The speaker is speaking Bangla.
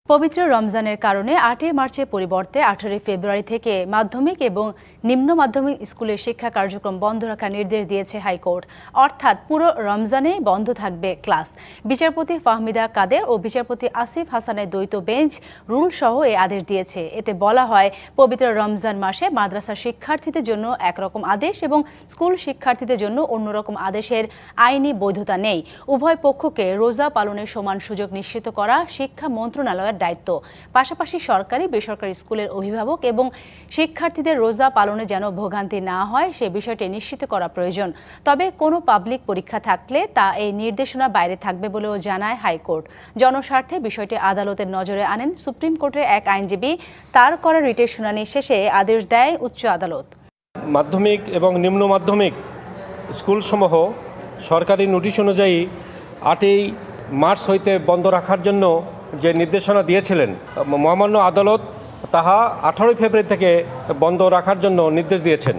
পবিত্র রমজানের কারণে ৮ই মার্চের পরিবর্তে ১৮ ফেব্রুয়ারি থেকে মাধ্যমিক এবং নিম্ন মাধ্যমিক স্কুলের শিক্ষা কার্যক্রম বন্ধ রাখার নির্দেশ দিয়েছে হাইকোর্ট। অর্থাৎ পুরো রমজানে বন্ধ থাকবে ক্লাস। বিচারপতি ফাহমিদা কাদের ও বিচারপতি আসিফ হাসানের দ্বৈত বেঞ্চ রুল সহ এই আদেশ দিয়েছে। এতে বলা হয়, পবিত্র রমজান মাসে মাদ্রাসা শিক্ষার্থীদের জন্য একরকম আদেশ এবং স্কুল শিক্ষার্থীদের জন্য অন্যরকম আদেশের আইনি বৈধতা নেই। উভয় পক্ষকে রোজা পালনের সমান সুযোগ নিশ্চিত করা শিক্ষা মন্ত্রণালয়ের দায়িত্ব। পাশাপাশি সরকারি বেসরকারি স্কুলের অভিভাবক এবং শিক্ষার্থীদের রোজা পালনে যেন ভোগান্তি না হয় সে বিষয়টি নিশ্চিত করা প্রয়োজন। তবে কোনো পাবলিক পরীক্ষা থাকলে তা এই নির্দেশনা বাইরে থাকবে বলেও জানায় হাইকোর্ট। জনস্বার্থে বিষয়টি আদালতের নজরে আনেন সুপ্রিম কোর্টের এক আইনজীবী। তার করা রিটের শুনানি শেষে আদেশ দেয় উচ্চ আদালত। মাধ্যমিক এবং নিম্ন মাধ্যমিক স্কুলসমূহ সরকারি নোটিশ অনুযায়ী ৮ই মার্চ হইতে বন্ধ রাখার জন্য যে নির্দেশনা দিয়েছিলেন, মহামান্য আদালত তাহা ১৮ ফেব্রুয়ারি থেকে বন্ধ রাখার জন্য নির্দেশ দিয়েছেন।